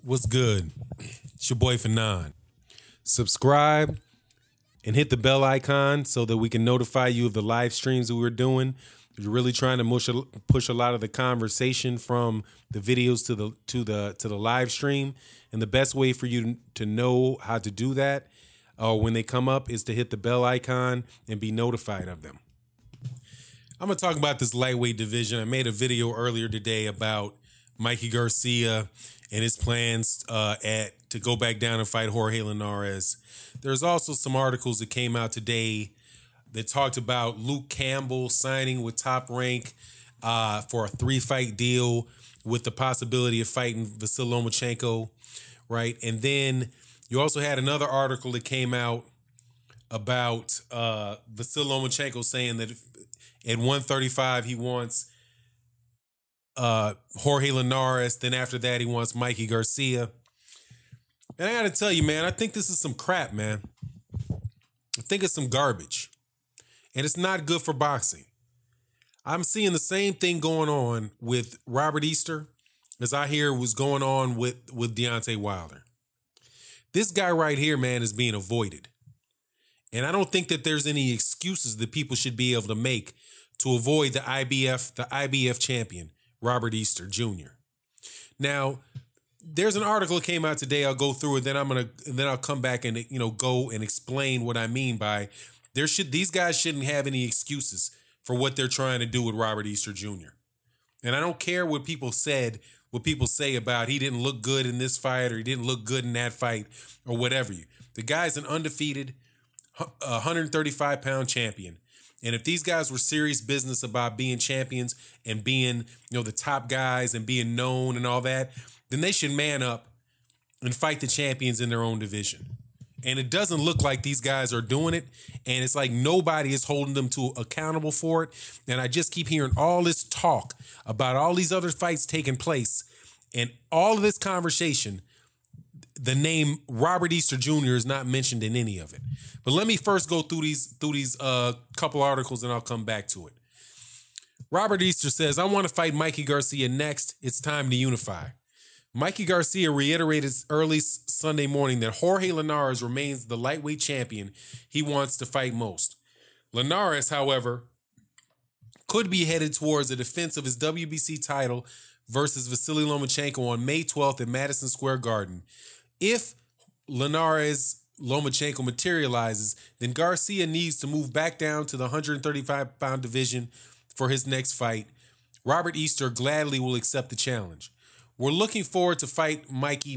What's good? It's your boy Fanon. Subscribe and hit the bell icon so that we can notify you of the live streams that we're doing. We're really trying to push a lot of the conversation from the videos to the live stream, and the best way for you to know how to do that when they come up is to hit the bell icon and be notified of them. I'm gonna talk about this lightweight division. I made a video earlier today about Mikey Garcia and his plans to go back down and fight Jorge Linares. There's also some articles that came out today that talked about Luke Campbell signing with Top Rank for a 3-fight deal with the possibility of fighting Vasily Lomachenko, right? And then you also had another article that came out about Vasily Lomachenko saying that at 135 he wants Jorge Linares. Then after that, he wants Mikey Garcia. And I got to tell you, man, I think this is some crap, man. I think it's some garbage. And it's not good for boxing. I'm seeing the same thing going on with Robert Easter as I hear was going on with Deontay Wilder. This guy right here, man, is being avoided. And I don't think that there's any excuses that people should be able to make to avoid the IBF champion, Robert Easter Jr. Now, there's an article that came out today. I'll go through it. Then I'll come back and go and explain what I mean by these guys shouldn't have any excuses for what they're trying to do with Robert Easter Jr. And I don't care what people say about he didn't look good in this fight or he didn't look good in that fight or whatever. The guy's an undefeated 135-pound champion. And if these guys were serious business about being champions and being, the top guys and being known and all that, then they should man up and fight the champions in their own division. And it doesn't look like these guys are doing it. And it's like nobody is holding them accountable for it. And I just keep hearing all this talk about all these other fights taking place. And all of this conversation, the name Robert Easter Jr. is not mentioned in any of it. But let me first go through these couple articles and I'll come back to it. Robert Easter says, I want to fight Mikey Garcia next. It's time to unify. Mikey Garcia reiterated early Sunday morning that Jorge Linares remains the lightweight champion he wants to fight most. Linares, however, could be headed towards a defense of his WBC title versus Vasily Lomachenko on May 12th at Madison Square Garden. If Linares Lomachenko materializes, then Garcia needs to move back down to the 135-pound division for his next fight. Robert Easter gladly will accept the challenge. We're looking forward to fight Mikey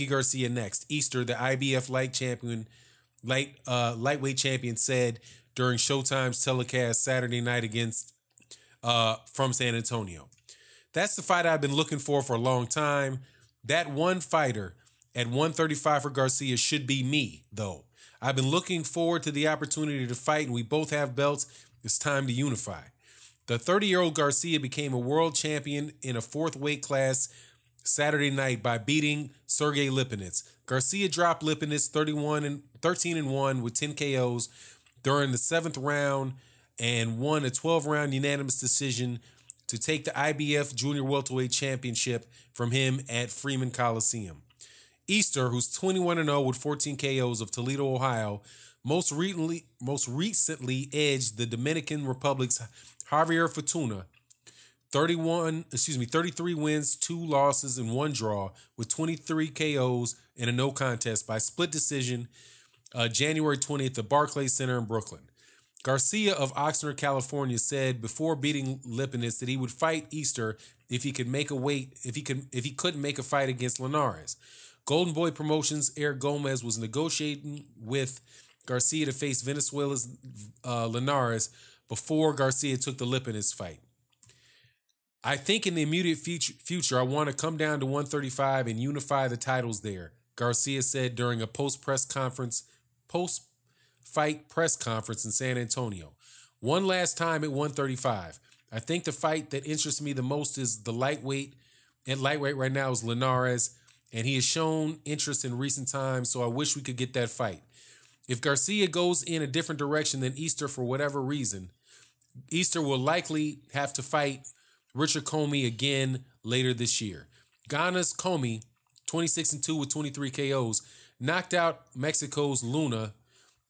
Garcia next. Easter, the IBF lightweight champion, said during Showtime's telecast Saturday night from San Antonio. That's the fight I've been looking for a long time. That one fighter at 135 for Garcia should be me, though. I've been looking forward to the opportunity to fight, and we both have belts. It's time to unify. The 30-year-old Garcia became a world champion in a 4th weight class Saturday night by beating Sergey Lipinets. Garcia dropped Lipinets 13-1 with 10 KOs during the 7th round and won a 12-round unanimous decision to take the IBF Junior Welterweight Championship from him at Freeman Coliseum. Easter, who's 21-0 with 14 KOs of Toledo, Ohio, most recently edged the Dominican Republic's Javier Fortuna, 33 wins, 2 losses, and 1 draw, with 23 KOs and a no contest by split decision January 20th at Barclays Center in Brooklyn. Garcia of Oxnard, California, said before beating Lipinets that he would fight Easter if he couldn't make a fight against Linares. Golden Boy Promotions' Eric Gomez was negotiating with Garcia to face Venezuela's Linares before Garcia took the Lipinets fight. I think in the immediate future, I want to come down to 135 and unify the titles there, Garcia said during a post-fight press conference in San Antonio. One last time at 135. I think the fight that interests me the most is the lightweight. At lightweight right now is Linares, and he has shown interest in recent times, so I wish we could get that fight. If Garcia goes in a different direction than Easter for whatever reason, Easter will likely have to fight Richard Comey again later this year. Ghana's Comey 26-2 with 23 KOs, knocked out Mexico's Luna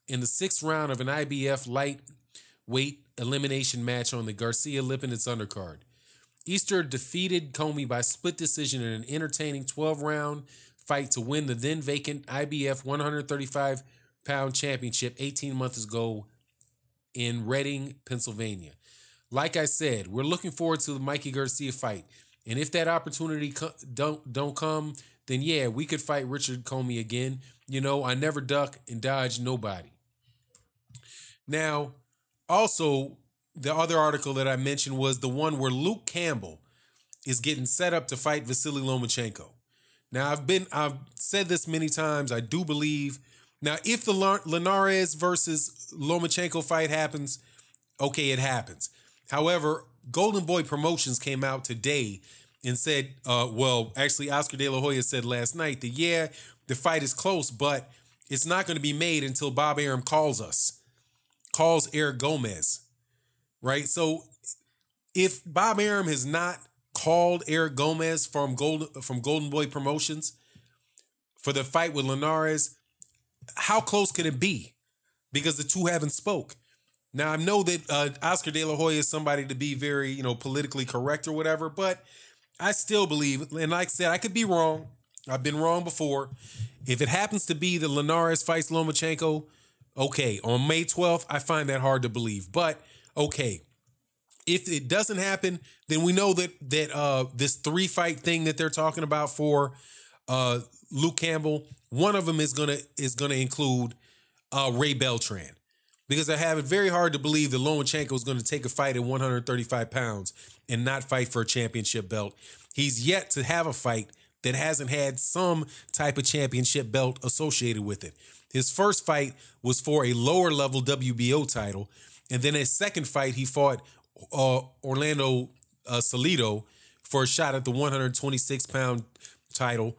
in the 6th round of an IBF lightweight elimination match on the Garcia Lipinets undercard. Easter defeated Comey by split decision in an entertaining 12-round fight to win the then vacant IBF 135-pound championship 18 months ago in Reading, Pennsylvania. Like I said, we're looking forward to the Mikey Garcia fight. And if that opportunity don't come, then yeah, we could fight Richard Comey again. You know, I never duck and dodge nobody. Now, also, the other article that I mentioned was the one where Luke Campbell is getting set up to fight Vasily Lomachenko. Now, I've said this many times. I do believe. Now, if the Linares versus Lomachenko fight happens, okay, it happens. However, Golden Boy Promotions came out today and said, well, actually, Oscar De La Hoya said last night that, yeah, the fight is close, but it's not going to be made until Bob Arum calls Eric Gomez, right? So if Bob Arum has not called Eric Gomez from Golden Boy Promotions for the fight with Linares, how close could it be? Because the two haven't spoke. Now, I know that Oscar De La Hoya is somebody to be very, politically correct or whatever, but I still believe, and like I said, I could be wrong. I've been wrong before. If it happens to be that Linares fights Lomachenko, okay, on May 12th, I find that hard to believe. But, okay, if it doesn't happen, then we know that this 3-fight thing that they're talking about for Luke Campbell, one of them is gonna include Ray Beltran. Because I have it very hard to believe that Lomachenko is going to take a fight at 135 pounds and not fight for a championship belt. He's yet to have a fight that hasn't had some type of championship belt associated with it. His first fight was for a lower level WBO title. And then his second fight, he fought Orlando Salido for a shot at the 126-pound title.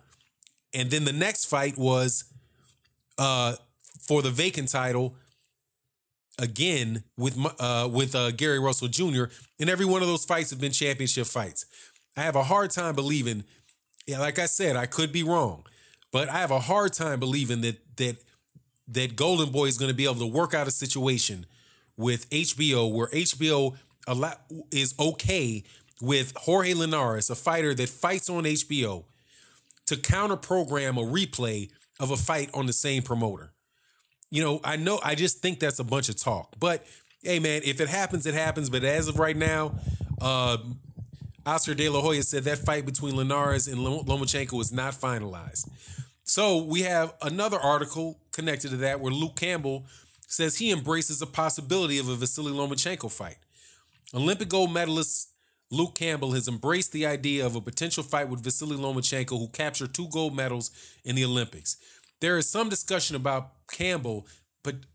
And then the next fight was for the vacant title, again with Gary Russell Jr., and every one of those fights have been championship fights. I have a hard time believing, like I said, I could be wrong, but I have a hard time believing that Golden Boy is going to be able to work out a situation with HBO where HBO is okay with Jorge Linares, a fighter that fights on HBO, to counter program a replay of a fight on the same promoter. I just think that's a bunch of talk. But, hey, man, if it happens, it happens. But as of right now, Oscar De La Hoya said that fight between Linares and Lomachenko is not finalized. So we have another article connected to that where Luke Campbell says he embraces the possibility of a Vasily Lomachenko fight. Olympic gold medalist Luke Campbell has embraced the idea of a potential fight with Vasily Lomachenko, who captured 2 gold medals in the Olympics. There is some discussion about Campbell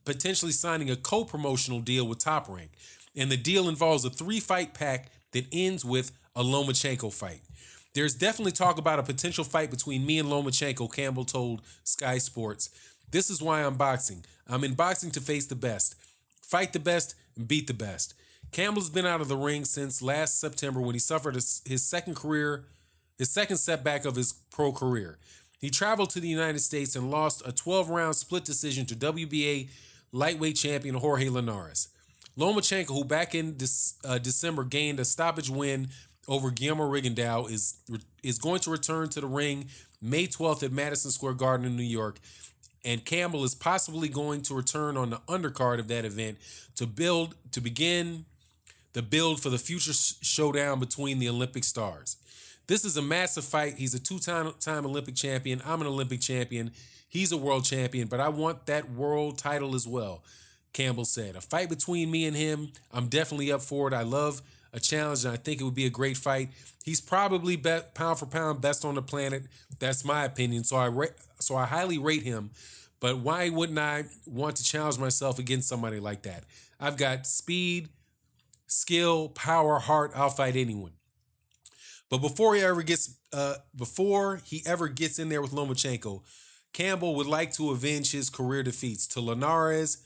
potentially signing a co-promotional deal with Top Rank, and the deal involves a 3-fight pack that ends with a Lomachenko fight. There's definitely talk about a potential fight between me and Lomachenko, Campbell told Sky Sports. This is why I'm boxing. I'm in boxing to face the best, fight the best, and beat the best. Campbell's been out of the ring since last September when he suffered his second setback of his pro career. He traveled to the United States and lost a 12-round split decision to WBA lightweight champion Jorge Linares. Lomachenko, who back in December gained a stoppage win over Guillermo Rigondeaux, is going to return to the ring May 12th at Madison Square Garden in New York, and Campbell is possibly going to return on the undercard of that event to begin the build for the future showdown between the Olympic stars. This is a massive fight. He's a 2-time Olympic champion. I'm an Olympic champion. He's a world champion, but I want that world title as well, Campbell said. A fight between me and him, I'm definitely up for it. I love a challenge, and I think it would be a great fight. He's probably pound for pound best on the planet. That's my opinion. So I highly rate him. But why wouldn't I want to challenge myself against somebody like that? I've got speed, skill, power, heart. I'll fight anyone. But before he ever gets in there with Lomachenko, Campbell would like to avenge his career defeats to Linares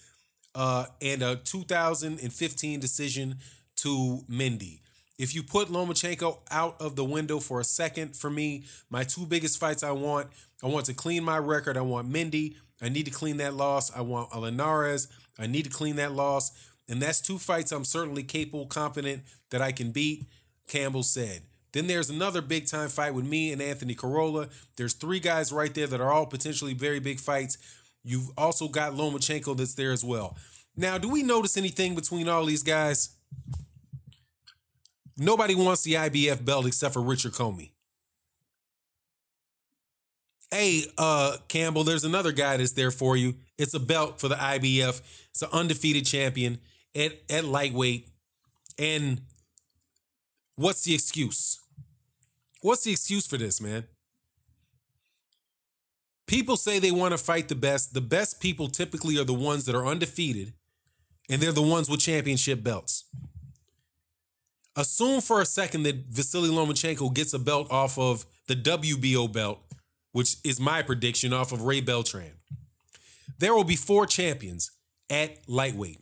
and a 2015 decision to Mendy. If you put Lomachenko out of the window for a second, for me, my two biggest fights I want to clean my record. I want Mendy. I need to clean that loss. I want Linares. I need to clean that loss. And that's two fights I'm certainly capable, confident that I can beat, Campbell said. Then there's another big-time fight with me and Anthony Corolla. There's three guys right there that are all potentially very big fights. You've also got Lomachenko that's there as well. Now, do we notice anything between all these guys? Nobody wants the IBF belt except for Richard Comey. Hey, Campbell, there's another guy that's there for you. It's a belt for the IBF. It's an undefeated champion at lightweight. And what's the excuse? What's the excuse for this, man? People say they want to fight the best. The best people typically are the ones that are undefeated, and they're the ones with championship belts. Assume for a second that Vasily Lomachenko gets a belt off of the WBO belt, which is my prediction, off of Ray Beltran. There will be 4 champions at lightweight.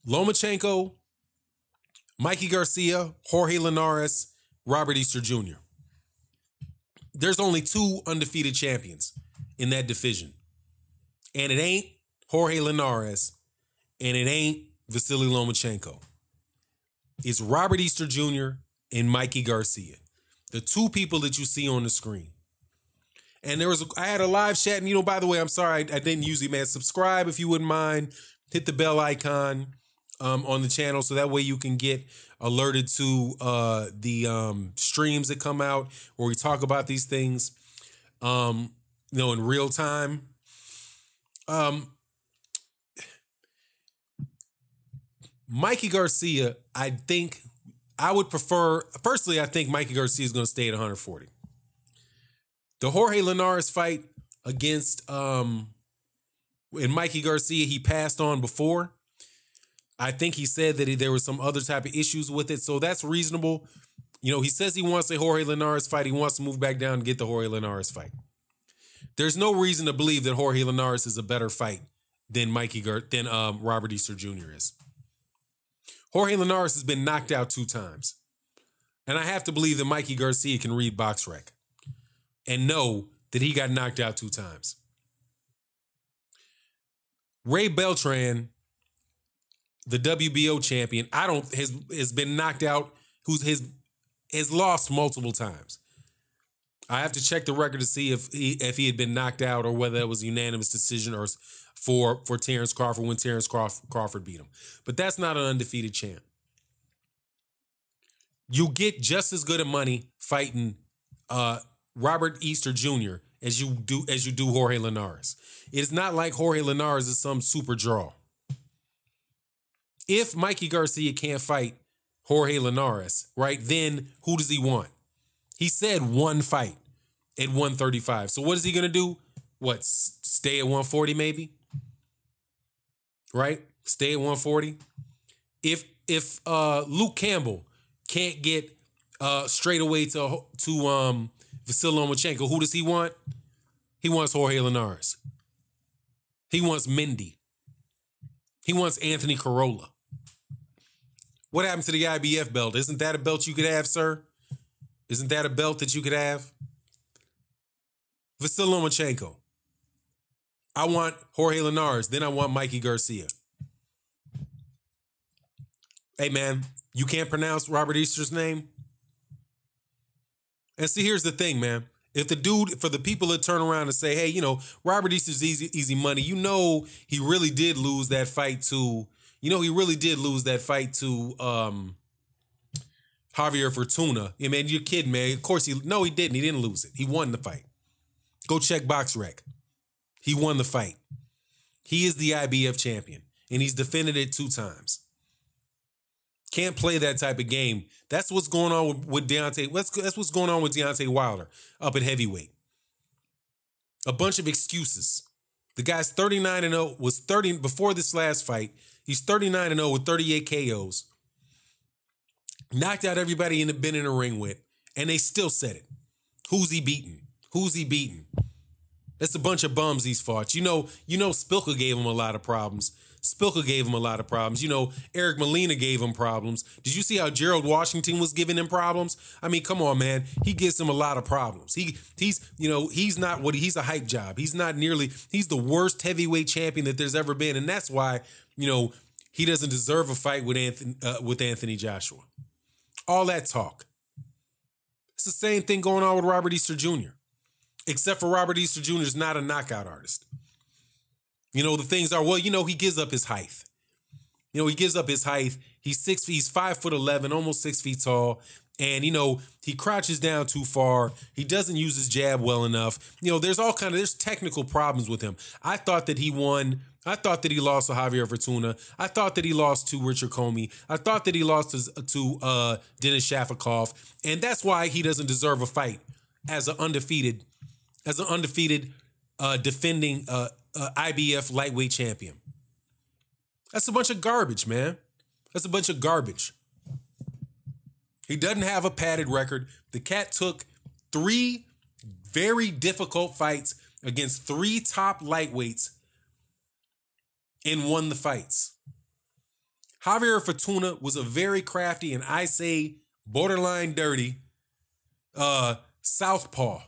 Lomachenko, Mikey Garcia, Jorge Linares, Robert Easter Jr. There's only 2 undefeated champions in that division. And it ain't Jorge Linares, and it ain't Vasily Lomachenko. It's Robert Easter Jr. and Mikey Garcia, the 2 people that you see on the screen. And I had a live chat, and by the way, I'm sorry I didn't usually, man. Subscribe if you wouldn't mind. Hit the bell icon on the channel so that way you can get alerted to the streams that come out where we talk about these things, in real time. Mikey Garcia, I think Mikey Garcia is going to stay at 140. The Jorge Linares fight against and Mikey Garcia, he passed on before. I think he said that there was some other type of issues with it, so that's reasonable. He says he wants a Jorge Linares fight. He wants to move back down and get the Jorge Linares fight. There's no reason to believe that Jorge Linares is a better fight than Robert Easter Jr. is. Jorge Linares has been knocked out 2 times. And I have to believe that Mikey Garcia can read BoxRec and know that he got knocked out 2 times. Ray Beltran, the WBO champion, has been knocked out, has lost multiple times. I have to check the record to see if he had been knocked out or whether it was a unanimous decision or for Terrence Crawford when Terrence Crawford beat him. But that's not an undefeated champ. You get just as good of money fighting Robert Easter Jr. as you do Jorge Linares. It is not like Jorge Linares is some super draw. If Mikey Garcia can't fight Jorge Linares, right, then who does he want? He said 1 fight at 135. So what is he going to do? What, stay at 140 maybe? Right? Stay at 140. If Luke Campbell can't get straight away to Vasily Lomachenko, who does he want? He wants Jorge Linares. He wants Mendy. He wants Anthony Corolla. What happened to the IBF belt? Isn't that a belt you could have, sir? Isn't that a belt that you could have? Vasily Lomachenko. I want Jorge Linares. Then I want Mikey Garcia. Hey, man, you can't pronounce Robert Easter's name? And see, here's the thing, man. If the dude, for the people that turn around and say, hey, Robert Easter's easy money, he really did lose that fight to, Javier Fortuna. Yeah, man, you're kidding, man. Of course, he didn't. He didn't lose it. He won the fight. Go check BoxRec. He won the fight. He is the IBF champion, and he's defended it 2 times. Can't play that type of game. That's what's going on with Deontay. That's what's going on with Deontay Wilder up at heavyweight. A bunch of excuses. The guy's 39-0, was 30 before this last fight. He's 39-0 with 38 KOs. Knocked out everybody been in the ring with, and they still said it. Who's he beating? Who's he beating? That's a bunch of bums he's fought. Spilka gave him a lot of problems. Spilka gave him a lot of problems. You know, Eric Molina gave him problems. Did you see how Gerald Washington was giving him problems? I mean, come on, man. He gives him a lot of problems. He's not he's a hype job. He's the worst heavyweight champion that there's ever been. And that's why, he doesn't deserve a fight with Anthony Joshua. All that talk. It's the same thing going on with Robert Easter Jr. Except for Robert Easter Jr. is not a knockout artist. The things are, he gives up his height. He gives up his height. He's 5'11", almost 6 feet tall. And, he crouches down too far. He doesn't use his jab well enough. There's technical problems with him. I thought that he won. I thought that he lost to Javier Fortuna. I thought that he lost to Richard Comey. I thought that he lost to Denis Shafikov. And that's why he doesn't deserve a fight as an undefeated defending IBF lightweight champion. That's a bunch of garbage, man. That's a bunch of garbage. He doesn't have a padded record. The cat took 3 very difficult fights against 3 top lightweights and won the fights. Javier Fortuna was a very crafty and I say borderline dirty southpaw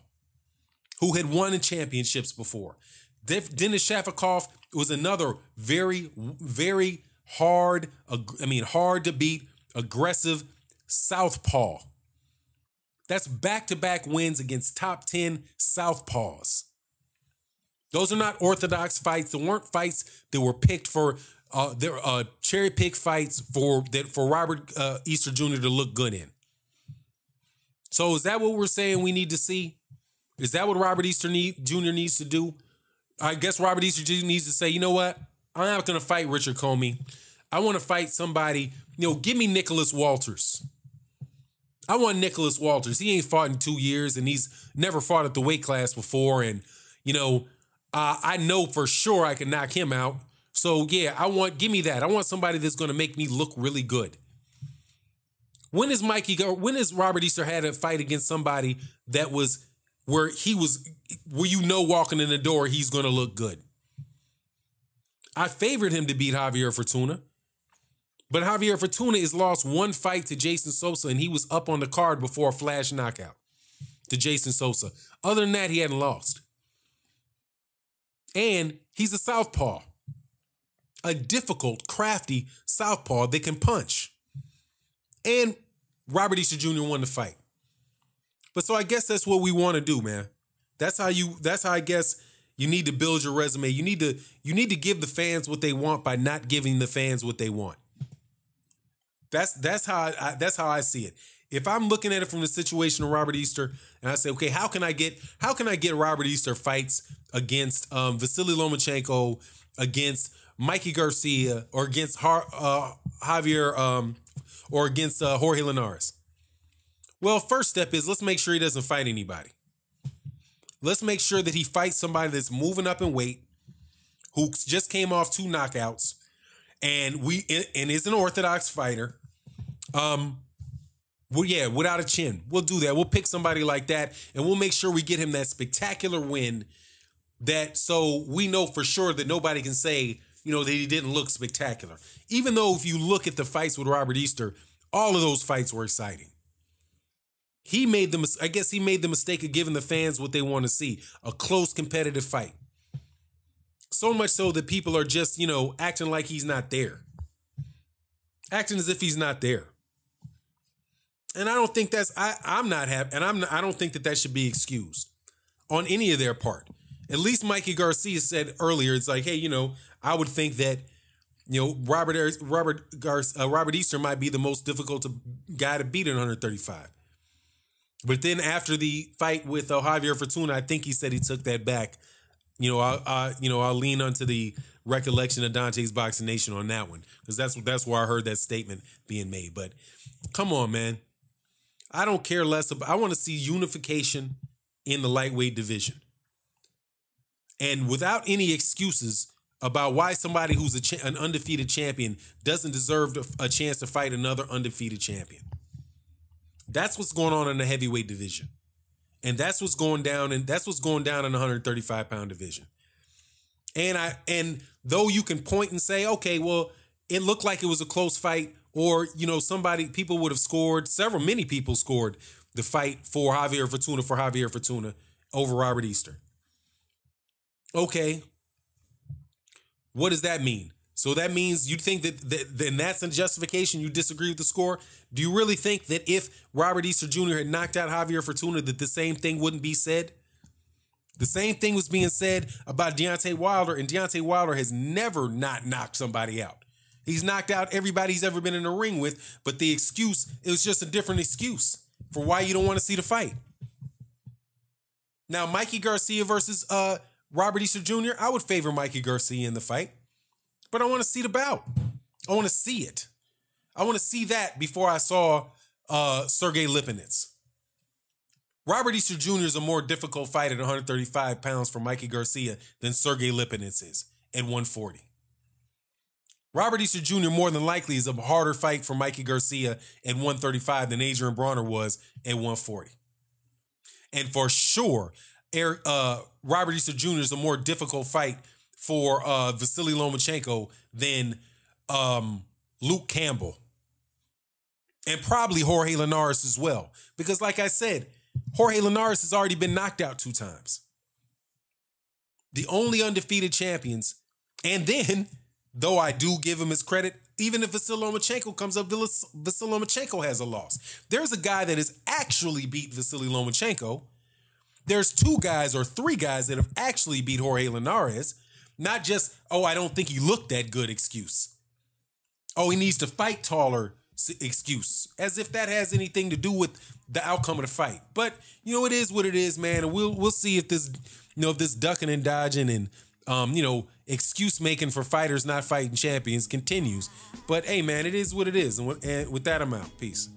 who had won in championships before. Denis Shafikov was another very, very hard to beat, aggressive southpaw. That's back-to-back wins against top 10 southpaws. Those are not orthodox fights. They weren't fights that were picked for, they're cherry-picked fights for Robert Easter Jr. to look good in. So is that what we're saying we need to see? Is that what Robert Easter Jr. needs to do? I guess Robert Easter Jr. needs to say, you know what? I'm not going to fight Richard Comey. I want to fight somebody, give me Nicholas Walters. I want Nicholas Walters. He ain't fought in 2 years, and he's never fought at the weight class before. And, I know for sure I can knock him out. So, yeah, give me that. I want somebody that's going to make me look really good. When has Robert Easter had a fight against somebody that was where walking in the door, he's going to look good? I favored him to beat Javier Fortuna. But Javier Fortuna has lost 1 fight to Jason Sosa, and he was up on the card before a flash knockout to Jason Sosa. Other than that, he hadn't lost. And he's a southpaw. A difficult, crafty southpaw that can punch. And Robert Easter Jr. won the fight. But so I guess that's what we want to do, man. That's how I guess you need to build your resume. You need to give the fans what they want by not giving the fans what they want. That's how I see it. If I'm looking at it from the situation of Robert Easter, and I say, okay, how can I get Robert Easter fights against Vasily Lomachenko, against Mikey Garcia, or against Javier, or against Jorge Linares? Well, first step is let's make sure he doesn't fight anybody. Let's make sure that he fights somebody that's moving up in weight, who just came off 2 knockouts, and is an orthodox fighter. Without a chin. We'll do that. We'll pick somebody like that, and we'll make sure we get him that spectacular win, so we know for sure that nobody can say, that he didn't look spectacular. Even though if you look at the fights with Robert Easter, all of those fights were exciting. I guess he made the mistake of giving the fans what they want to see, a close competitive fight. So much so that people are just, acting like he's not there. Acting as if he's not there. And I don't think I'm not happy, and I don't think that should be excused on any of their part. At least Mikey Garcia said earlier, it's like, hey, I would think that, Robert Easter might be the most difficult guy to beat in 135. But then after the fight with Javier Fortuna, I think he said he took that back. I'll lean onto the recollection of Dante's Boxing Nation on that one, because that's where I heard that statement being made. But come on, man. I don't care less about. I want to see unification in the lightweight division, and without any excuses about why somebody who's an undefeated champion doesn't deserve a chance to fight another undefeated champion. That's what's going on in the heavyweight division. And that's what's going down in the 135-pound division. And though you can point and say, okay, well, it looked like it was a close fight, or, you know, people would have scored, many people scored the fight for Javier Fortuna over Robert Easter. Okay. What does that mean? So that means you think that that's a justification, you disagree with the score? Do you really think that if Robert Easter Jr. had knocked out Javier Fortuna, that the same thing wouldn't be said? The same thing was being said about Deontay Wilder, and Deontay Wilder has never not knocked somebody out. He's knocked out everybody he's ever been in a ring with, but the excuse, it was just a different excuse for why you don't want to see the fight. Now, Mikey Garcia versus Robert Easter Jr., I would favor Mikey Garcia in the fight, but I want to see the bout. I want to see it. I want to see that before I saw Sergey Lipinets. Robert Easter Jr. is a more difficult fight at 135 pounds for Mikey Garcia than Sergey Lipinets is at 140. Robert Easter Jr. more than likely is a harder fight for Mikey Garcia at 135 than Adrian Bronner was at 140. And for sure, Robert Easter Jr. is a more difficult fight for Vasily Lomachenko than Luke Campbell. And probably Jorge Linares as well. Because like I said, Jorge Linares has already been knocked out 2 times. The only undefeated champions. And then, though I do give him his credit, even if Vasily Lomachenko comes up, Vasily Lomachenko has a loss. There's a guy that has actually beat Vasily Lomachenko. There's 2 guys or 3 guys that have actually beat Jorge Linares. Not just, oh, I don't think he looked that good excuse. Oh, he needs to fight taller excuse. As if that has anything to do with the outcome of the fight. But, you know, it is what it is, man. And we'll see if this, you know, if this ducking and dodging and, you know, excuse making for fighters not fighting champions continues. But, hey, man, it is what it is. And with that, I'm out. Peace.